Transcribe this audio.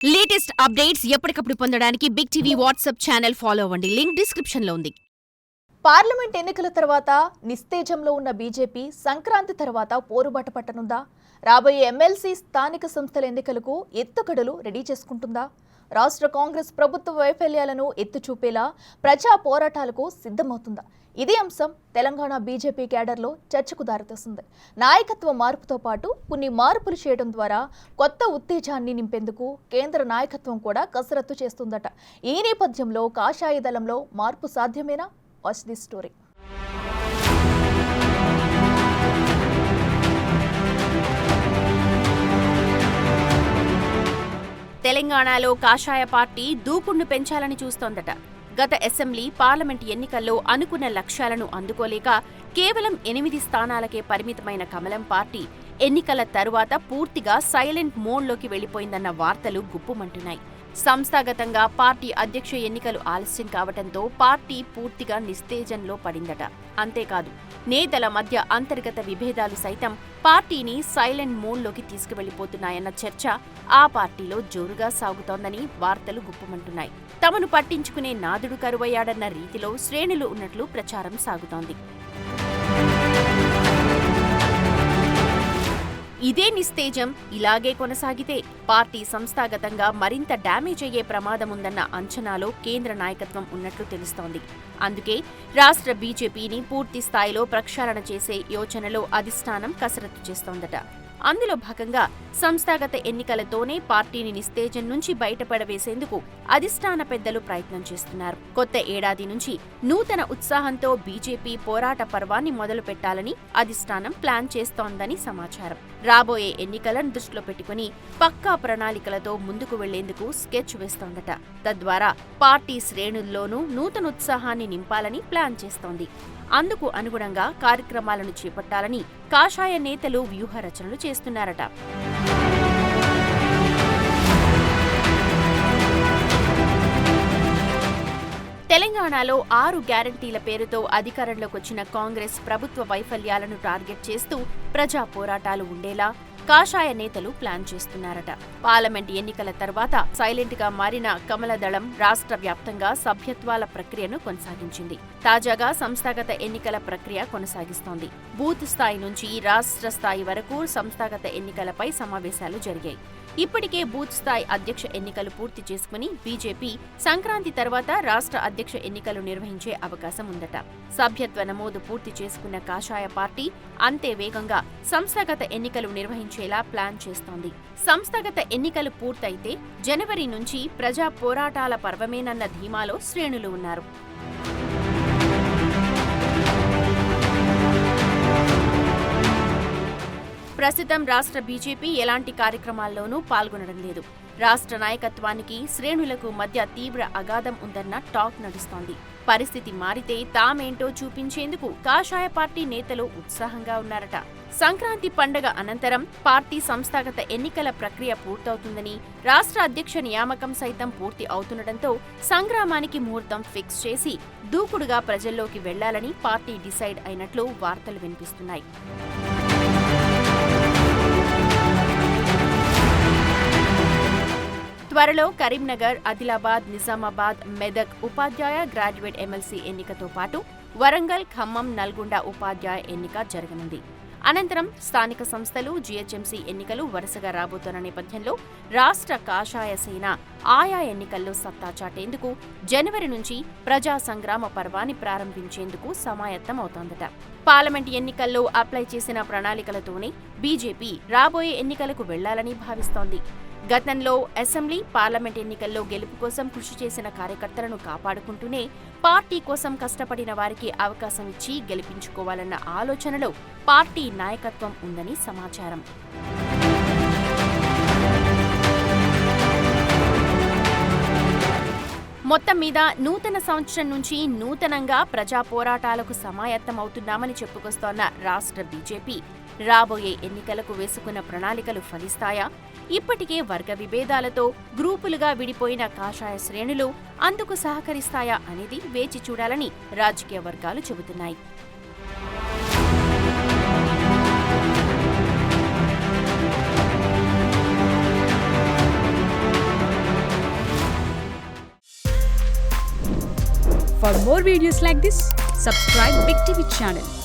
Latest updates ఎప్పటికప్పుడు పొందడానికి big TV WhatsApp channel follow అవ్వండి. లింక్ డిస్క్రిప్షన్ లో ఉంది. పార్లమెంట్ ఎన్నికల తర్వాత నిస్తేజంలో ఉన్న బీజేపీ సంక్రాంతి తర్వాత పోరుబాట పట్టనుందా? రాబోయే ఎమ్మెల్సీ స్థానిక సంస్థల ఎన్నికలకు ఎత్తుగడలు రెడీ చేసుకుంటుందా? రాష్ట్ర కాంగ్రెస్ ప్రభుత్వ వైఫల్యాలను ఎత్తుచూపేలా ప్రజా పోరాటాలకు సిద్ధమవుతుందా? ఇదే అంశం తెలంగాణ బీజేపీ క్యాడర్లో చర్చకు దారితీస్తుంది. నాయకత్వ మార్పుతో పాటు కొన్ని మార్పులు చేయడం ద్వారా కొత్త ఉత్తేజాన్ని నింపేందుకు కేంద్ర నాయకత్వం కూడా కసరత్తు చేస్తుందట. ఈ నేపథ్యంలో కాషాయ దళంలో మార్పు సాధ్యమేనా? Watch this story. తెలంగాణలో కాషాయ పార్టీ దూకుడును పెంచాలని చూస్తోందట. గత అసెంబ్లీ, పార్లమెంట్ ఎన్నికల్లో అనుకున్న లక్ష్యాలను అందుకోలేక కేవలం 8 స్థానాలకే పరిమితమైన కమలం పార్టీ ఎన్నికల తరువాత పూర్తిగా సైలెంట్ మోడ్లోకి వెళ్లిపోయిందన్న వార్తలు గుప్పుమంటున్నాయి. సంస్థాగతంగా పార్టీ అధ్యక్ష ఎన్నికలు ఆలస్యం కావడంతో పార్టీ పూర్తిగా నిస్తేజంలో పడిందట. అంతేకాదు, నేతల మధ్య అంతర్గత విభేదాలు సైతం పార్టీని సైలెంట్ మోడ్లోకి తీసుకువెళ్లిపోతున్నాయన్న చర్చ ఆ పార్టీలో జోరుగా సాగుతోందని వార్తలు గుప్పమంటున్నాయి. తమను పట్టించుకునే నాదుడు కరువయ్యాడన్న రీతిలో శ్రేణులు ఉన్నట్లు ప్రచారం సాగుతోంది. ఇదే నిస్తేజం ఇలాగే కొనసాగితే పార్టీ సంస్థాగతంగా మరింత డ్యామేజ్ అయ్యే ప్రమాదముందన్న అంచనాలో కేంద్ర నాయకత్వం ఉన్నట్లు తెలుస్తోంది. అందుకే రాష్ట్ర బీజేపీని పూర్తి స్థాయిలో ప్రక్షాళన చేసే యోచనలో అధిష్టానం కసరత్తు చేస్తోందట. అందులో భాగంగా సంస్థాగత ఎన్నికలతోనే పార్టీని నిస్తేజం నుంచి బయటపడవేసేందుకు అధిష్టాన పెద్దలు ప్రయత్నం చేస్తున్నారు. కొత్త ఏడాది నుంచి నూతన ఉత్సాహంతో బీజేపీ పోరాట పర్వాన్ని మొదలు పెట్టాలని అధిష్టానం ప్లాన్ చేస్తోందని సమాచారం. రాబోయే ఎన్నికలను దృష్టిలో పెట్టుకుని పక్కా ప్రణాళికలతో ముందుకు వెళ్లేందుకు స్కెచ్ వేస్తోందట. తద్వారా పార్టీ శ్రేణుల్లోనూ నూతన ఉత్సాహాన్ని నింపాలని ప్లాన్ చేస్తోంది. అందుకు అనుగుణంగా కార్యక్రమాలను చేపట్టాలని కాషాయ నేతలు వ్యూహ రచనలు చేస్తున్నారట. తెలంగాణలో 6 గ్యారంటీల పేరుతో అధికారంలోకొచ్చిన కాంగ్రెస్ ప్రభుత్వ వైఫల్యాలను టార్గెట్ చేస్తూ ప్రజా పోరాటాలు ఉండేలా కాషాయ నేతలు ప్లాన్ చేస్తున్నారట. పార్లమెంట్ ఎన్నికల తర్వాత సైలెంట్ గా మారిన కమల దళం రాష్ట్ర వ్యాప్తంగా సభ్యత్వాల ప్రక్రియను కొనసాగించింది. తాజాగా సంస్థాగత ఎన్నికల ప్రక్రియ కొనసాగిస్తోంది. బూత్ స్థాయి నుంచి రాష్ట్ర స్థాయి వరకు సంస్థాగత ఎన్నికలపై సమావేశాలు జరిగాయి. ఇప్పటికే బూత్ స్థాయి అధ్యక్ష ఎన్నికలు పూర్తి చేసుకుని బీజేపీ సంక్రాంతి తర్వాత రాష్ట్ర అధ్యక్ష ఎన్నికలు నిర్వహించే అవకాశం ఉందట. సభ్యత్వ నమోదు పూర్తి చేసుకున్న కాషాయ పార్టీ అంతే వేగంగా సంస్థాగత ఎన్నికలు నిర్వహించేలా ప్లాన్ చేస్తోంది. సంస్థాగత ఎన్నికలు పూర్తయితే జనవరి నుంచి ప్రజా పోరాటాల పర్వమేనన్న ధీమాలో శ్రేణులు ఉన్నారు. ప్రస్తుతం రాష్ట్ర బీజేపీ ఎలాంటి కార్యక్రమాల్లోనూ పాల్గొనడం లేదు. రాష్ట్ర నాయకత్వానికి శ్రేణులకు మధ్య తీవ్ర అగాధం ఉందన్న టాక్ నడుస్తోంది. పరిస్థితి మారితే తామేంటో చూపించేందుకు కాషాయ పార్టీ నేతలు ఉత్సాహంగా ఉన్నారట. సంక్రాంతి పండగ అనంతరం పార్టీ సంస్థాగత ఎన్నికల ప్రక్రియ పూర్తవుతుందని, రాష్ట్ర అధ్యక్ష నియామకం సైతం పూర్తి అవుతుండటంతో సంగ్రామానికి ముహూర్తం ఫిక్స్ చేసి దూకుడుగా ప్రజల్లోకి వెళ్లాలని పార్టీ డిసైడ్ అయినట్లు వార్తలు వినిపిస్తున్నాయి. త్వరలో కరీంనగర్, ఆదిలాబాద్, నిజామాబాద్, మెదక్ ఉపాధ్యాయ గ్రాడ్యుయేట్ ఎమ్మెల్సీ ఎన్నికతో పాటు వరంగల్, ఖమ్మం, నల్గొండ ఉపాధ్యాయ ఎన్నిక జరగనుంది. అనంతరం స్థానిక సంస్థలు, జీహెచ్ఎంసీ ఎన్నికలు వరుసగా రాబోతున్న నేపథ్యంలో రాష్ట్ర కాషాయ సేన ఆయా ఎన్నికల్లో సత్తా చాటేందుకు జనవరి నుంచి ప్రజా సంగ్రామ పర్వాన్ని ప్రారంభించేందుకు సమాయత్తమవుతోందట. పార్లమెంట్ ఎన్నికల్లో అప్లై చేసిన ప్రణాళికలతోనే బీజేపీ రాబోయే ఎన్నికలకు వెళ్లాలని భావిస్తోంది. గతంలో అసెంబ్లీ, పార్లమెంట్ ఎన్నికల్లో గెలుపు కోసం కృషి చేసిన కార్యకర్తలను కాపాడుకుంటూనే పార్టీ కోసం కష్టపడిన వారికి అవకాశం ఇచ్చి గెలిపించుకోవాలన్న ఆలోచనలో పార్టీ నాయకత్వం ఉందని సమాచారం. మొత్తం మీద నూతన సంవత్సరం నుంచి నూతనంగా ప్రజా పోరాటాలకు సమాయత్తమవుతున్నామని చెప్పుకొస్తోన్న రాష్ట్ర బీజేపీ రాబోయే ఎన్నికలకు వేసుకున్న ప్రణాళికలు ఫలిస్తాయా? ఇప్పటికే వర్గ విభేదాలతో గ్రూపులుగా విడిపోయిన కాషాయ శ్రేణులు అందుకు సహకరిస్తాయా అనేది వేచి చూడాలని రాజకీయ వర్గాలు చెబుతున్నాయి. For more videos like this, subscribe Big TV channel.